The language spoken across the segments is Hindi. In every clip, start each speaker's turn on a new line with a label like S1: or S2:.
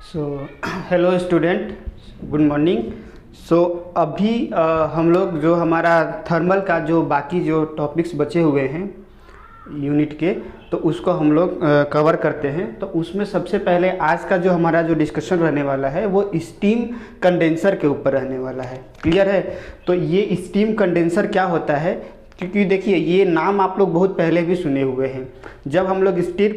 S1: सो hello student, good morning. So अभी हम लोग जो हमारा थर्मल का जो बाकी जो टॉपिक्स बचे हुए हैं यूनिट के, तो उसको हम लोग कवर करते हैं। तो उसमें सबसे पहले आज का जो हमारा जो डिस्कशन रहने वाला है वो स्टीम कंडेंसर के ऊपर रहने वाला है। क्लियर है? तो ये स्टीम कंडेंसर क्या होता है, क्योंकि देखिए ये नाम आप लोग बहुत पहले भी सुने हुए हैं। जब हम लोग स्टीम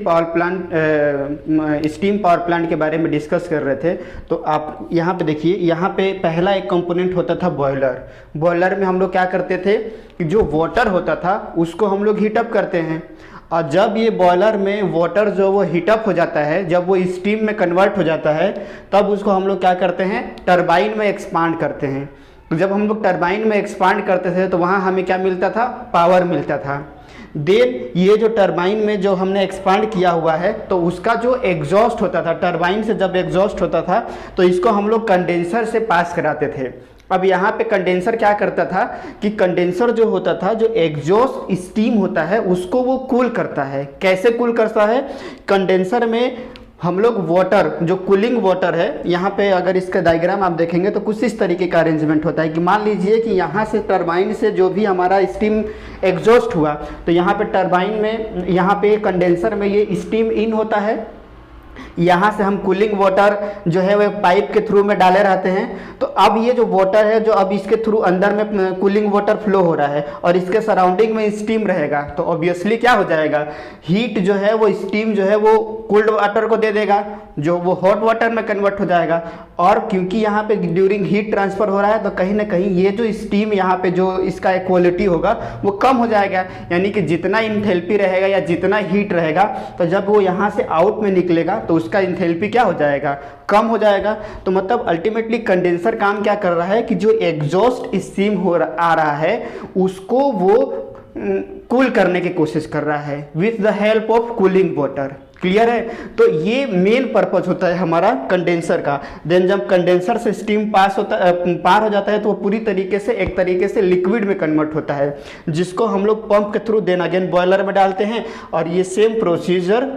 S1: पावर प्लांट के बारे में डिस्कस कर रहे थे, तो आप यहाँ पे देखिए, यहाँ पे पहला एक कंपोनेंट होता था बॉयलर। बॉयलर में हम लोग क्या करते थे कि जो वाटर होता था उसको हम लोग हीटअप करते हैं, और जब ये बॉयलर में वाटर जो वो हीटअप हो जाता है, जब वो स्टीम में कन्वर्ट हो जाता है, तब उसको हम लोग क्या करते हैं, टरबाइन में एक्सपांड करते हैं। तो जब हम लोग टरबाइन में एक्सपांड करते थे तो वहाँ हमें क्या मिलता था, पावर मिलता था। देन ये जो टरबाइन में जो हमने एक्सपांड किया हुआ है, तो उसका जो एग्जॉस्ट होता था, टरबाइन से जब एग्जॉस्ट होता था तो इसको हम लोग कंडेंसर से पास कराते थे। अब यहाँ पे कंडेंसर क्या करता था कि कंडेंसर जो होता था, जो एग्जॉस्ट स्टीम होता है उसको वो कूल करता है। कैसे कूल करता है? कंडेंसर में हम लोग वाटर, जो कूलिंग वाटर है, यहाँ पे अगर इसका डायग्राम आप देखेंगे तो कुछ इस तरीके का अरेंजमेंट होता है कि मान लीजिए कि यहाँ से टरबाइन से जो भी हमारा स्टीम एग्जॉस्ट हुआ, तो यहाँ पे टरबाइन में, यहाँ पे कंडेंसर में ये स्टीम इन होता है, यहाँ से हम कूलिंग वाटर जो है वो पाइप के थ्रू में डाले रहते हैं। तो अब ये जो वाटर है जो अब इसके थ्रू अंदर में कूलिंग वाटर फ्लो हो रहा है और इसके सराउंडिंग में स्टीम रहेगा, तो ऑब्वियसली क्या हो जाएगा, हीट जो है वो स्टीम जो है वो कोल्ड वाटर को दे देगा, जो वो हॉट वाटर में कन्वर्ट हो जाएगा। और क्योंकि यहाँ पे ड्यूरिंग हीट ट्रांसफर हो रहा है, तो कहीं ना कहीं ये जो स्टीम यहाँ पे जो इसका क्वालिटी होगा वो कम हो जाएगा, यानी कि जितना इंथैल्पी रहेगा या जितना हीट रहेगा, तो जब वो यहाँ से आउट में निकलेगा तो उसका इंथैल्पी क्या हो जाएगा, कम हो जाएगा। तो मतलब अल्टीमेटली कंडेंसर काम क्या कर रहा है कि जो एग्जॉस्ट स्टीम आ रहा है उसको वो कूल करने की कोशिश कर रहा है with the help of cooling water. Clear है? तो ये मेन पर्पज होता है हमारा कंडेंसर का। देन जब कंडेंसर से स्टीम पार हो जाता है तो वो पूरी तरीके से एक तरीके से लिक्विड में कन्वर्ट होता है, जिसको हम लोग पंप के थ्रू देन अगेन बॉयलर में डालते हैं, और ये सेम प्रोसीजर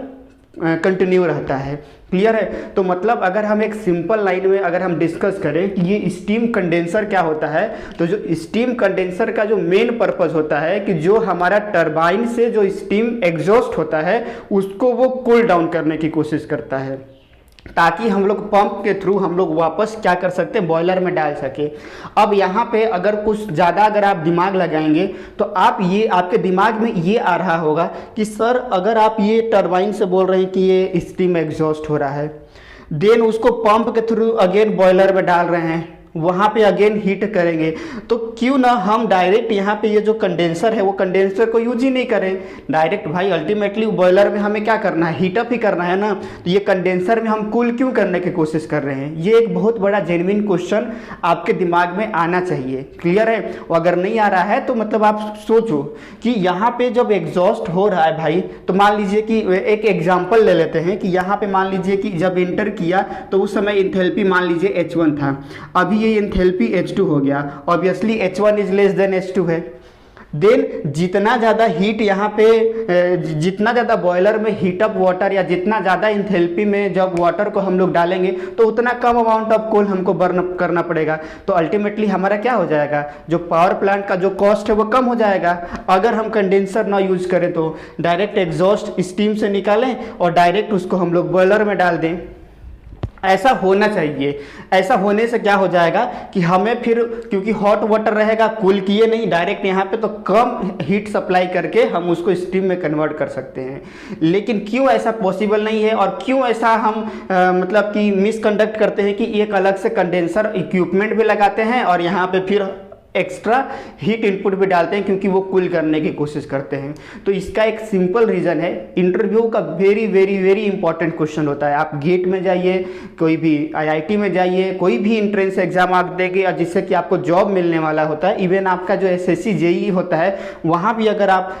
S1: कंटिन्यू रहता है। क्लियर है? तो मतलब अगर हम एक सिंपल लाइन में अगर हम डिस्कस करें कि ये स्टीम कंडेंसर क्या होता है, तो जो स्टीम कंडेंसर का जो मेन पर्पस होता है कि जो हमारा टरबाइन से जो स्टीम एग्जॉस्ट होता है उसको वो कूल डाउन करने की कोशिश करता है, ताकि हम लोग पंप के थ्रू हम लोग वापस क्या कर सकते हैं, बॉयलर में डाल सके। अब यहाँ पे अगर कुछ ज़्यादा अगर आप दिमाग लगाएंगे तो आप ये, आपके दिमाग में ये आ रहा होगा कि सर अगर आप ये टरबाइन से बोल रहे हैं कि ये स्टीम एग्जॉस्ट हो रहा है, देन उसको पंप के थ्रू अगेन बॉयलर में डाल रहे हैं, वहाँ पे अगेन हीट करेंगे, तो क्यों ना हम डायरेक्ट यहाँ पे ये जो कंडेंसर है वो कंडेंसर को यूज ही नहीं करें डायरेक्ट। भाई अल्टीमेटली बॉयलर में हमें क्या करना है, हीटअप ही करना है ना, तो ये कंडेंसर में हम कूल क्यों करने की कोशिश कर रहे हैं? ये एक बहुत बड़ा जेन्युइन क्वेश्चन आपके दिमाग में आना चाहिए। क्लियर है? और अगर नहीं आ रहा है तो मतलब आप सोचो कि यहाँ पे जब एग्जॉस्ट हो रहा है भाई, तो मान लीजिए कि एक एग्जाम्पल ले लेते हैं कि यहाँ पे मान लीजिए कि जब इंटर किया तो उस समय इंथैल्पी मान लीजिए H1 था, अभी ये इंथैल्पी H2 हो गया, obviously H1 is less than H2 है। देन जितना ज़्यादा हीट यहाँ पे, जितना ज़्यादा बॉयलर में हीटअप वाटर या जितना ज़्यादा इंथैल्पी में जब वाटर को हम लोग डालेंगे तो उतना कम अमाउंट ऑफ कोल हमको बर्न करना पड़ेगा। तो अल्टीमेटली हमारा क्या हो जाएगा, जो पावर प्लांट का जो कॉस्ट है वो कम हो जाएगा। अगर हम कंडेंसर ना यूज करें तो डायरेक्ट एग्जॉस्ट स्टीम से निकालें और डायरेक्ट उसको हम लोग बॉयलर में डाल दें। ऐसा होना चाहिए। ऐसा होने से क्या हो जाएगा कि हमें फिर, क्योंकि हॉट वाटर रहेगा, कूल किए नहीं डायरेक्ट यहाँ पे, तो कम हीट सप्लाई करके हम उसको स्टीम में कन्वर्ट कर सकते हैं। लेकिन क्यों ऐसा पॉसिबल नहीं है और क्यों ऐसा हम मतलब कि मिसकंडक्ट करते हैं कि एक अलग से कंडेंसर इक्विपमेंट भी लगाते हैं और यहाँ पे फिर एक्स्ट्रा हीट इनपुट भी डालते हैं क्योंकि वो कूल करने की कोशिश करते हैं। तो इसका एक सिंपल रीज़न है, इंटरव्यू का very very very important question होता है। आप गेट में जाइए, कोई भी IIT में जाइए, कोई भी इंट्रेंस एग्जाम आप देंगे और जिससे कि आपको जॉब मिलने वाला होता है। इवन आपका जो SSC JEE होता है वहाँ भी अगर आप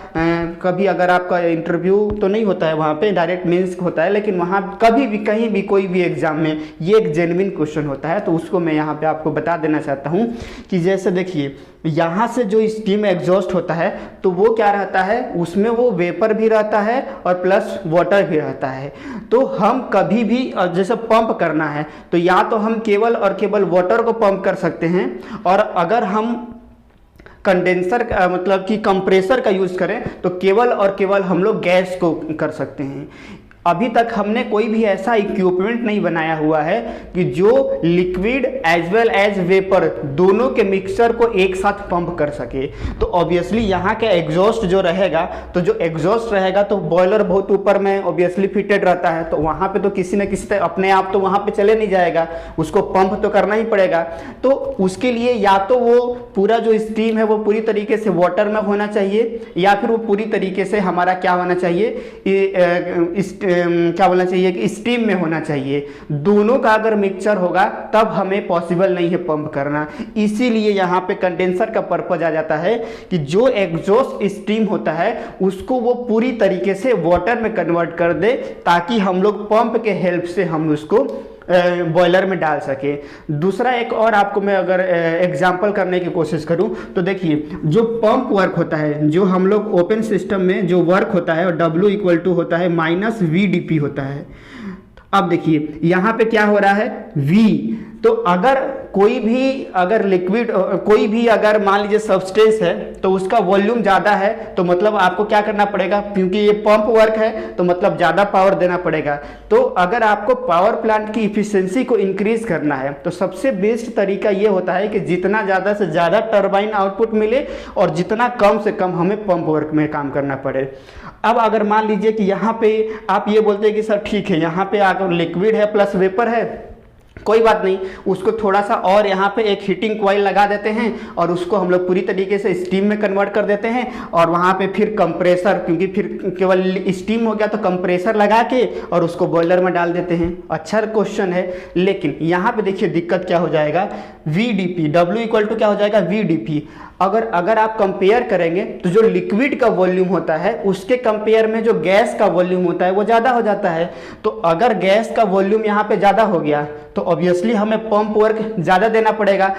S1: कभी अगर आपका इंटरव्यू तो नहीं होता है, वहाँ पे डायरेक्ट मेंस होता है, लेकिन वहाँ कभी भी कहीं भी कोई भी एग्जाम में ये एक जेन्युइन क्वेश्चन होता है। तो उसको मैं यहाँ पे आपको बता देना चाहता हूँ कि जैसे देखिए देखिए यहाँ से जो स्टीम एग्जॉस्ट होता है तो वो क्या रहता है, उसमें वो वेपर भी रहता है और प्लस वाटर भी रहता है। तो हम कभी भी जैसे पंप करना है तो या तो हम केवल और केवल वाटर को पंप कर सकते हैं, और अगर हम कंडेंसर का मतलब कि कंप्रेसर का यूज़ करें तो केवल और केवल हम लोग गैस को कर सकते हैं। अभी तक हमने कोई भी ऐसा इक्विपमेंट नहीं बनाया हुआ है कि जो liquid as well as vapour दोनों के मिक्सचर को एक साथ पंप कर सके। तो ऑब्वियसली यहाँ का एग्जॉस्ट जो रहेगा, तो जो एग्जॉस्ट रहेगा तो बॉयलर बहुत ऊपर में ऑब्वियसली फिटेड रहता है, तो वहाँ पे तो किसी न किसी अपने आप तो वहाँ पे चले नहीं जाएगा, उसको पंप तो करना ही पड़ेगा। तो उसके लिए या तो वो पूरा जो स्टीम है वो पूरी तरीके से वाटर में होना चाहिए, या फिर वो पूरी तरीके से हमारा क्या होना चाहिए, क्या बोलना चाहिए कि स्टीम में होना चाहिए। दोनों का अगर मिक्सचर होगा तब हमें पॉसिबल नहीं है पंप करना। इसीलिए यहाँ पे कंडेंसर का पर्पज आ जाता है कि जो एग्जॉस्ट स्टीम होता है उसको वो पूरी तरीके से वाटर में कन्वर्ट कर दे, ताकि हम लोग पंप के हेल्प से हम उसको बॉयलर में डाल सके। दूसरा एक और आपको मैं अगर एग्जांपल करने की कोशिश करूं तो देखिए जो पंप वर्क होता है, जो हम लोग ओपन सिस्टम में जो वर्क होता है और W इक्वल टू होता है माइनस VdP होता है। अब देखिए यहाँ पे क्या हो रहा है V, तो अगर कोई भी अगर लिक्विड कोई भी अगर मान लीजिए सब्सटेंस है तो उसका वॉल्यूम ज़्यादा है, तो मतलब आपको क्या करना पड़ेगा, क्योंकि ये पंप वर्क है तो मतलब ज़्यादा पावर देना पड़ेगा। तो अगर आपको पावर प्लांट की इफिशिएंसी को इंक्रीज करना है तो सबसे बेस्ट तरीका ये होता है कि जितना ज़्यादा से ज़्यादा टरबाइन आउटपुट मिले और जितना कम से कम हमें पंप वर्क में काम करना पड़े। अब अगर मान लीजिए कि यहाँ पे आप ये बोलते हैं कि सर ठीक है यहाँ पे अगर लिक्विड है प्लस वेपर है, कोई बात नहीं, उसको थोड़ा सा और यहाँ पे एक हीटिंग कॉइल लगा देते हैं और उसको हम लोग पूरी तरीके से स्टीम में कन्वर्ट कर देते हैं, और वहाँ पे फिर कंप्रेसर, क्योंकि फिर केवल स्टीम हो गया तो कंप्रेसर लगा के और उसको बॉयलर में डाल देते हैं। अच्छा क्वेश्चन है, लेकिन यहाँ पे देखिए दिक्कत क्या हो जाएगा, VdP W इक्वल टू क्या हो जाएगा VdP। अगर आप कंपेयर करेंगे तो जो लिक्विड का वॉल्यूम होता है उसके कंपेयर में जो गैस का वॉल्यूम होता है वो ज़्यादा हो जाता है। तो अगर गैस का वॉल्यूम यहाँ पे ज़्यादा हो गया तो ऑब्वियसली हमें पंप वर्क ज़्यादा देना पड़ेगा।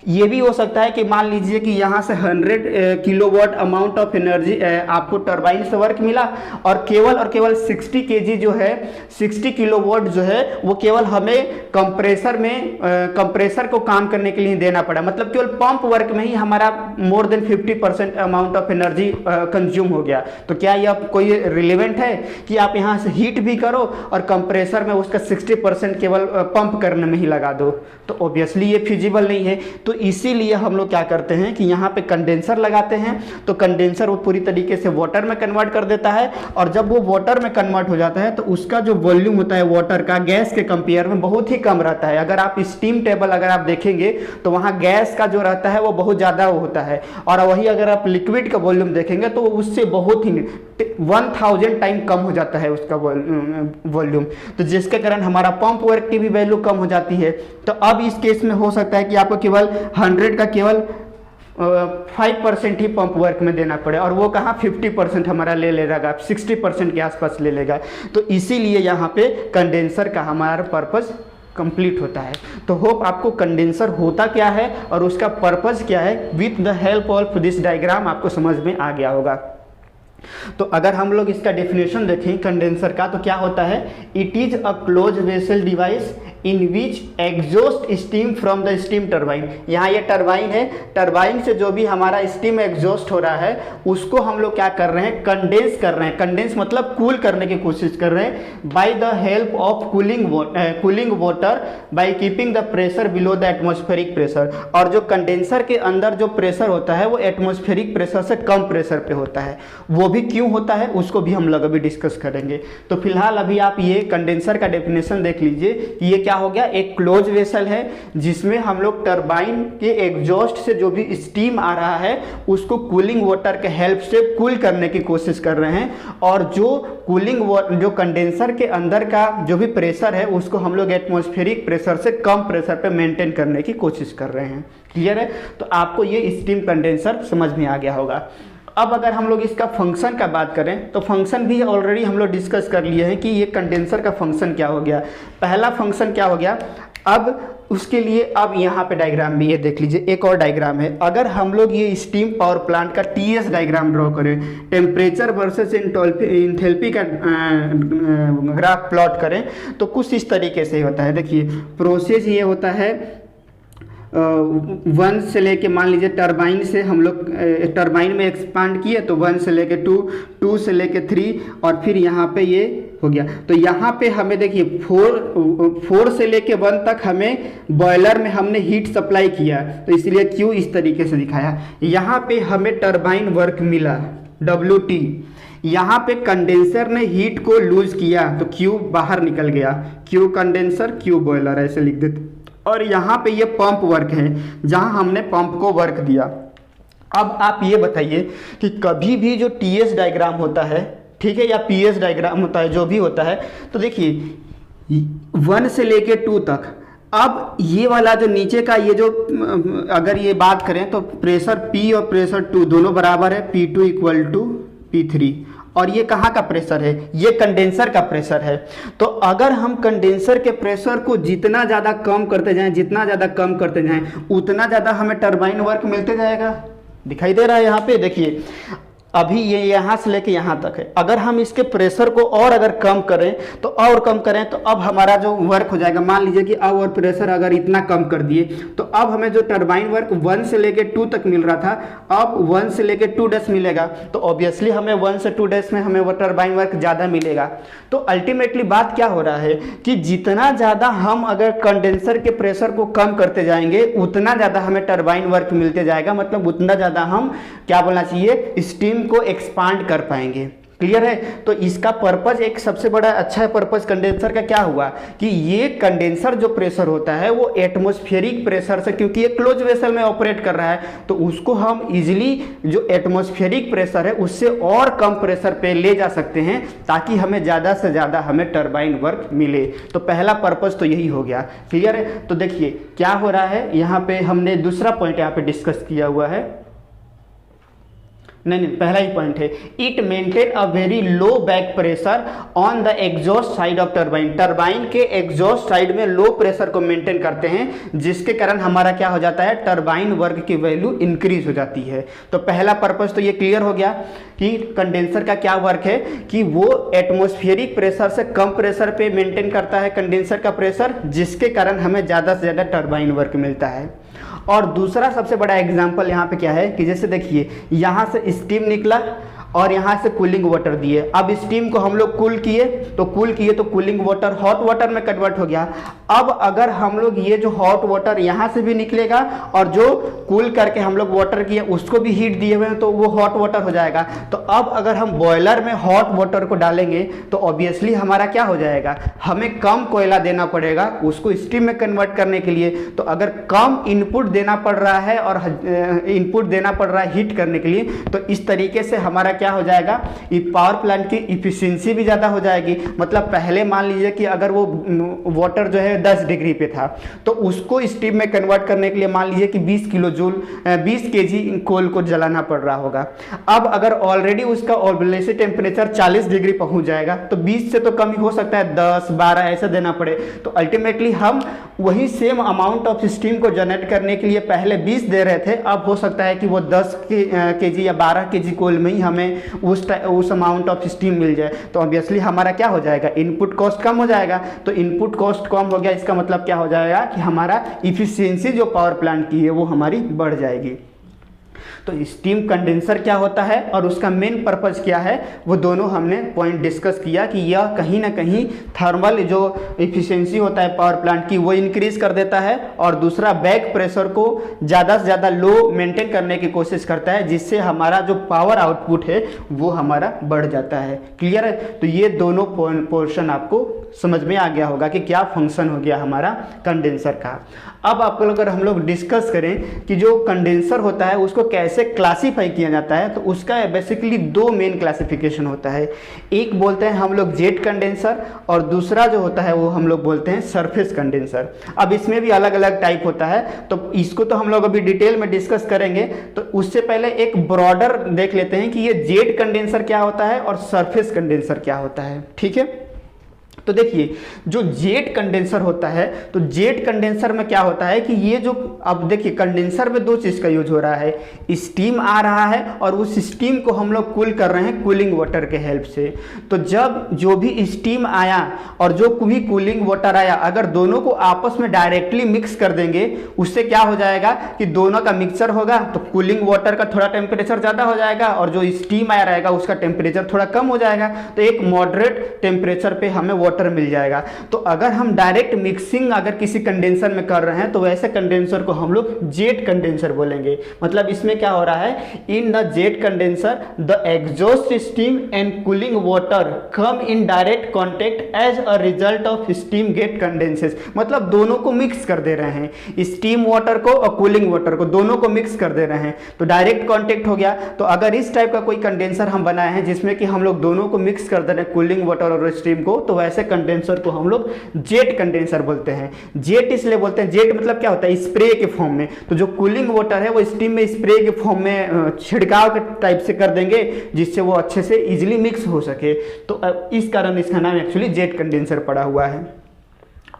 S1: ये भी हो सकता है कि मान लीजिए कि यहाँ से 100 किलोवाट अमाउंट ऑफ एनर्जी आपको टरबाइन से वर्क मिला, और केवल 60 kg जो है 60 किलोवाट जो है वो केवल हमें कंप्रेसर को काम करने के लिए देना पड़ा। मतलब केवल पंप वर्क में ही हमारा more than 50% amount of energy consume हो गया। तो क्या यह कोई रिलेवेंट है कि आप यहाँ से हीट भी करो और कंप्रेसर में उसका 60% केवल पंप करने में ही लगा दो? तो ऑब्वियसली ये फिजिबल नहीं है। तो इसीलिए हम लोग क्या करते हैं कि यहाँ पे कंडेंसर लगाते हैं, तो कंडेंसर वो पूरी तरीके से वाटर में कन्वर्ट कर देता है, और जब वो वाटर में कन्वर्ट हो जाता है तो उसका जो वॉल्यूम होता है वाटर का गैस के कंपेयर में बहुत ही कम रहता है। अगर आप स्टीम टेबल अगर आप देखेंगे तो वहाँ गैस का जो रहता है वो बहुत ज़्यादा होता है, और वही अगर आप लिक्विड का वॉल्यूम देखेंगे तो उससे बहुत ही 1000 टाइम कम हो जाता है उसका वॉल्यूम। तो जिसके कारण हमारा पंप वर्क की भी वैल्यू कम हो जाती है। तो अब इस केस में हो सकता है कि आपको केवल 100 का केवल 5% ही पंप वर्क में देना पड़े, और वो कहाँ 50% हमारा ले लेगा, 60% के आसपास ले लेगा। तो इसीलिए यहाँ पे कंडेंसर का हमारा पर्पस कंप्लीट होता है। तो होप आपको कंडेंसर होता क्या है और उसका पर्पस क्या है, with the help of this diagram आपको समझ में आ गया होगा। तो अगर हम लोग इसका डेफिनेशन देखें कंडेंसर का, तो क्या होता है, it is a close vessel device in which exhaust steam from the steam turbine. यहाँ ये टरबाइन है, टरबाइन से जो भी हमारा स्टीम एग्जॉस्ट हो रहा है उसको हम लोग क्या कर रहे हैं, कंडेंस कर रहे हैं। कंडेंस मतलब कूल करने की कोशिश कर रहे हैं by the help of cooling water by keeping the pressure below the atmospheric pressure. और जो कंडेंसर के अंदर जो प्रेशर होता है वो एटमॉस्फेरिक प्रेशर से कम प्रेशर पे होता है। वो भी क्यों होता है उसको भी हम लोग अभी डिस्कस करेंगे। तो फिलहाल अभी आप ये कंडेंसर का डेफिनेशन देख लीजिए कि ये क्या हो गया, एक क्लोज वेसल है जिसमें हम लोग टरबाइन के एग्जॉस्ट से जो भी स्टीम आ रहा है उसको कूलिंग वाटर के हेल्प से कूल करने की कोशिश कर रहे हैं, और जो कंडेंसर के अंदर का जो भी प्रेशर है उसको हम लोग एटमॉस्फेरिक प्रेशर से कम प्रेशर पे मेंटेन करने की कोशिश कर रहे हैं। क्लियर है? तो आपको ये स्टीम कंडेंसर समझ में आ गया होगा। अब अगर हम लोग इसका फंक्शन का बात करें तो फंक्शन भी ऑलरेडी हम लोग डिस्कस कर लिए हैं कि ये कंडेंसर का फंक्शन क्या हो गया। पहला फंक्शन क्या हो गया, अब उसके लिए अब यहाँ पे डायग्राम भी ये देख लीजिए, एक और डायग्राम है। अगर हम लोग ये स्टीम पावर प्लांट का टीएस डायग्राम ड्रॉ करें, टेम्परेचर वर्सेस इंथैल्पी का ग्राफ प्लॉट करें, तो कुछ इस तरीके से होता है। देखिए प्रोसेस ये होता है 1 से लेके, मान लीजिए टरबाइन से हम लोग टरबाइन में एक्सपांड किए तो 1 से लेके 2, 2 से लेके 3 और फिर यहाँ पे ये हो गया। तो यहाँ पे हमें देखिए 4 से लेके 1 तक हमें बॉयलर में हमने हीट सप्लाई किया, तो इसलिए Q इस तरीके से दिखाया। यहाँ पे हमें टरबाइन वर्क मिला WT, यहाँ पे कंडेंसर ने हीट को लूज किया तो Q बाहर निकल गया, Q कंडेंसर Q बॉयलर ऐसे लिख देते। और यहाँ पे ये पंप वर्क है जहाँ हमने पंप को वर्क दिया। अब आप ये बताइए कि कभी भी जो टीएस डायग्राम होता है, ठीक है, या पीएस डायग्राम होता है, जो भी होता है, तो देखिए 1 से लेके 2 तक, अब ये वाला जो नीचे का ये जो अगर ये बात करें तो प्रेशर P और प्रेशर 2 दोनों बराबर है, P2 इक्वल टू P3। और ये कहाँ का प्रेशर है? ये कंडेंसर का प्रेशर है। तो अगर हम कंडेंसर के प्रेशर को जितना ज़्यादा कम करते जाएं, जितना ज़्यादा कम करते जाएं, उतना ज़्यादा हमें टरबाइन वर्क मिलते जाएगा। दिखाई दे रहा है यहाँ पे, देखिए अभी ये यहाँ से लेके यहाँ तक है। अगर हम इसके प्रेशर को और अगर कम करें तो और कम करें तो अब हमारा जो वर्क हो जाएगा, मान लीजिए कि अब और प्रेशर अगर इतना कम कर दिए तो अब हमें जो टरबाइन वर्क 1 से लेके 2 तक मिल रहा था, अब 1 से लेके 2 डेस मिलेगा। तो ऑब्वियसली हमें 1 से 2 डेस में हमें वो टरबाइन वर्क ज़्यादा मिलेगा। तो अल्टीमेटली बात क्या हो रहा है कि जितना ज़्यादा हम अगर कंडेंसर के प्रेशर को कम करते जाएंगे उतना ज़्यादा हमें टरबाइन वर्क मिलते जाएगा, मतलब उतना ज़्यादा हम क्या बोलना चाहिए, स्टीम को एक्सपांड कर पाएंगे। क्लियर है? तो इसका पर्पज, एक सबसे बड़ा अच्छा पर्पज कंडेंसर का क्या हुआ कि ये कंडेंसर जो प्रेशर होता है वो एटमॉस्फेरिक प्रेशर से, क्योंकि ये क्लोज वेसल में ऑपरेट कर रहा है, तो उसको हम इजीली जो एटमॉस्फेरिक प्रेशर है उससे और कम प्रेशर पे ले जा सकते हैं ताकि हमें ज़्यादा से ज़्यादा हमें टरबाइन वर्क मिले। तो पहला पर्पज तो यही हो गया। क्लियर है? तो देखिए क्या हो रहा है यहाँ पे, हमने दूसरा पॉइंट यहाँ पे डिस्कस किया हुआ है। नहीं, पहला ही पॉइंट है, it maintain a very low back pressure on the exhaust side of turbine. Turbine के एग्जॉस्ट साइड में लो प्रेशर को मेंटेन करते हैं, जिसके कारण हमारा क्या हो जाता है, टरबाइन वर्क की वैल्यू इंक्रीज हो जाती है। तो पहला पर्पस तो ये क्लियर हो गया कि कंडेंसर का क्या वर्क है कि वो एटमॉस्फेरिक प्रेशर से कम प्रेशर पे मेंटेन करता है कंडेंसर का प्रेशर, जिसके कारण हमें ज़्यादा से ज़्यादा टरबाइन वर्क मिलता है। और दूसरा सबसे बड़ा एग्जांपल यहाँ पे क्या है कि जैसे देखिए यहाँ से स्टीम निकला और यहाँ से कूलिंग वाटर दिए। अब स्टीम को हम लोग कूल किए तो कूलिंग वाटर हॉट वाटर में कन्वर्ट हो गया। अब अगर हम लोग ये जो हॉट वाटर यहाँ से भी निकलेगा और जो कूल करके हम लोग वाटर किए उसको भी हीट दिए हुए हैं तो वो हॉट वाटर हो जाएगा। तो अब अगर हम बॉयलर में हॉट वाटर को डालेंगे तो ऑब्वियसली हमारा क्या हो जाएगा, हमें कम कोयला देना पड़ेगा उसको स्टीम में कन्वर्ट करने के लिए। तो अगर कम इनपुट देना पड़ रहा है और इनपुट देना पड़ रहा है हीट करने के लिए, तो इस तरीके से हमारा क्या हो जाएगा, पावर प्लांट की इफिशिएंसी भी ज़्यादा हो जाएगी। मतलब पहले मान लीजिए कि अगर वो वाटर जो है 10 डिग्री पे था तो उसको स्टीम में कन्वर्ट करने के लिए मान लीजिए कि 20 केजी कोल को जलाना पड़ रहा होगा। अब अगर ऑलरेडी उसका ऑब्वियसली टेम्परेचर 40 डिग्री पहुंच जाएगा तो 20 से तो कम ही हो सकता है, 10, 12 ऐसे देना पड़े। तो अल्टीमेटली हम वही सेम अमाउंट ऑफ स्टीम को जनरेट करने के लिए पहले 20 दे रहे थे, अब हो सकता है कि वो 10 केजी या 12 केजी कोल में ही हमें उस अमाउंट ऑफ स्टीम मिल जाए। तो ऑब्वियसली हमारा क्या हो जाएगा, इनपुट कॉस्ट कम हो जाएगा। तो इनपुट कॉस्ट कम हो गया, इसका मतलब क्या हो जाएगा कि हमारा इफिशिएंसी जो पावर प्लांट की है वो हमारी बढ़ जाएगी। तो स्टीम कंडेंसर क्या होता है और उसका मेन पर्पज क्या है, वो दोनों हमने पॉइंट डिस्कस किया कि यह कहीं ना कहीं थर्मल जो इफिशिएंसी होता है पावर प्लांट की वो इंक्रीज कर देता है, और दूसरा बैक प्रेशर को ज़्यादा से ज़्यादा लो मेंटेन करने की कोशिश करता है, जिससे हमारा जो पावर आउटपुट है वो हमारा बढ़ जाता है। क्लियर है? तो ये दोनों पोर्शन आपको समझ में आ गया होगा कि क्या फंक्शन हो गया हमारा कंडेंसर का। अब आपको अगर हम लोग डिस्कस करें कि जो कंडेंसर होता है उसको कैसे क्लासीफाई किया जाता है, तो उसका बेसिकली 2 मेन क्लासिफिकेशन होता है। एक बोलते हैं हम लोग जेट कंडेंसर और दूसरा जो होता है वो हम लोग बोलते हैं सरफेस कंडेंसर। अब इसमें भी अलग अलग टाइप होता है, तो इसको तो हम लोग अभी डिटेल में डिस्कस करेंगे। तो उससे पहले एक ब्रॉडर देख लेते हैं कि ये जेट कंडेंसर क्या होता है और सरफेस कंडेंसर क्या होता है। ठीक है? तो देखिए जो जेट कंडेंसर होता है, तो जेट कंडेंसर में क्या होता है कि ये जो, अब देखिए कंडेंसर में दो चीज़ का यूज हो रहा है, स्टीम आ रहा है और उस स्टीम को हम लोग कूल कर रहे हैं कूलिंग वाटर के हेल्प से। तो जब जो भी स्टीम आया और जो भी कूलिंग वाटर आया, अगर दोनों को आपस में डायरेक्टली मिक्स कर देंगे, उससे क्या हो जाएगा कि दोनों का मिक्सचर होगा, तो कूलिंग वाटर का थोड़ा टेम्परेचर ज़्यादा हो जाएगा और जो स्टीम आया रहेगा उसका टेम्परेचर थोड़ा कम हो जाएगा, तो एक मॉडरेट टेम्परेचर पे हमें वाटर मिल जाएगा। तो अगर हम डायरेक्ट मिक्सिंग अगर किसी कंडेंसर में कर रहे हैं तो वैसे कंडेंसर को हम लोग जेट कंडेंसर बोलेंगे। मतलब इसमें क्या हो रहा है, in the jet condenser the exhaust steam and cooling water come in direct contact as a result of steam get condenses. मतलब दोनों को मिक्स कर दे रहे हैं, स्टीम वाटर को और कूलिंग वाटर को दोनों को मिक्स कर दे रहे हैं, तो डायरेक्ट कॉन्टेक्ट हो गया। तो अगर इस टाइप का कोई कंडेंसर हम बनाए हैं जिसमें कि हम लोग दोनों को मिक्स कर दे रहे हैं कूलिंग वाटर और स्टीम को, तो वैसे कंडेंसर को हम लोग जेट कंडेंसर बोलते हैं। जेट इसलिए बोलते हैं, जेट मतलब क्या होता है, स्प्रे के फॉर्म में। तो जो कूलिंग वाटर है वो स्टीम में स्प्रे के फॉर्म में छिड़काव के टाइप से कर देंगे जिससे वो अच्छे से इजीली मिक्स हो सके। तो इस कारण इसका नाम एक्चुअली जेट कंडेंसर पड़ा हुआ है।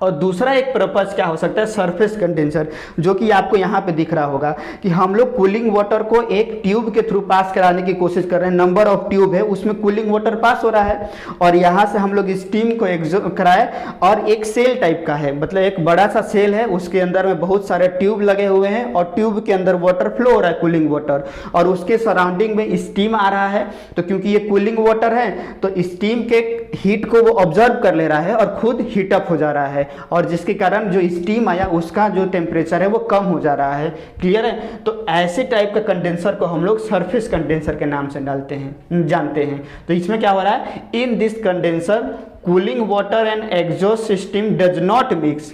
S1: और दूसरा एक पर्पस क्या हो सकता है, सरफेस कंडेंसर, जो कि आपको यहाँ पे दिख रहा होगा कि हम लोग कूलिंग वाटर को एक ट्यूब के थ्रू पास कराने की कोशिश कर रहे हैं। नंबर ऑफ ट्यूब है, उसमें कूलिंग वाटर पास हो रहा है और यहाँ से हम लोग स्टीम को एग्जॉस्ट कराए, और एक सेल टाइप का है, मतलब एक बड़ा सा सेल है, उसके अंदर में बहुत सारे ट्यूब लगे हुए हैं और ट्यूब के अंदर वाटर फ्लो हो रहा है कूलिंग वाटर, और उसके सराउंडिंग में स्टीम आ रहा है। तो क्योंकि ये कूलिंग वाटर है तो स्टीम के हीट को वो ऑब्जर्व कर ले रहा है और खुद हीटअप हो जा रहा है, और जिसके कारण जो स्टीम आया उसका जो टेम्परेचर है वो कम हो जा रहा है। क्लियर है। तो ऐसे टाइप का कंडेंसर को हम लोग सरफेस कंडेंसर के नाम से जानते हैं। तो इसमें क्या हो रहा है, in this condenser cooling water and exhaust system does not mix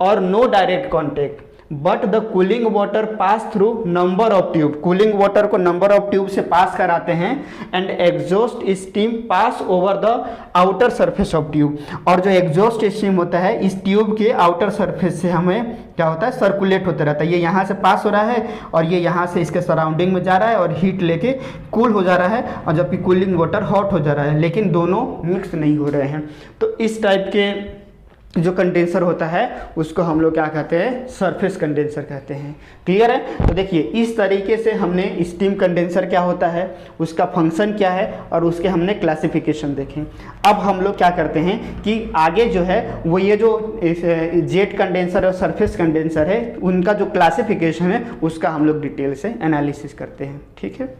S1: और no direct contact, but the cooling water pass through number of tube. Cooling water को नंबर ऑफ ट्यूब से पास कराते हैं and exhaust steam pass over the outer surface of tube. और जो एग्जॉस्ट स्टीम होता है इस ट्यूब के आउटर सरफेस से हमें क्या होता है, सर्कुलेट होता रहता है। ये यहाँ से पास हो रहा है और ये यहाँ से इसके सराउंडिंग में जा रहा है और हीट लेके कूल हो जा रहा है, और जबकि कूलिंग वाटर हॉट हो जा रहा है, लेकिन दोनों मिक्स नहीं हो रहे हैं। तो इस टाइप के जो कंडेंसर होता है उसको हम लोग क्या कहते हैं, सरफेस कंडेंसर कहते हैं। क्लियर है। तो देखिए इस तरीके से हमने स्टीम कंडेंसर क्या होता है, उसका फंक्शन क्या है, और उसके हमने क्लासिफिकेशन देखे। अब हम लोग क्या करते हैं कि आगे जो है वो ये जो जेट कंडेंसर और सरफेस कंडेंसर है उनका जो क्लासिफिकेशन है उसका हम लोग डिटेल से एनालिसिस करते हैं। ठीक है।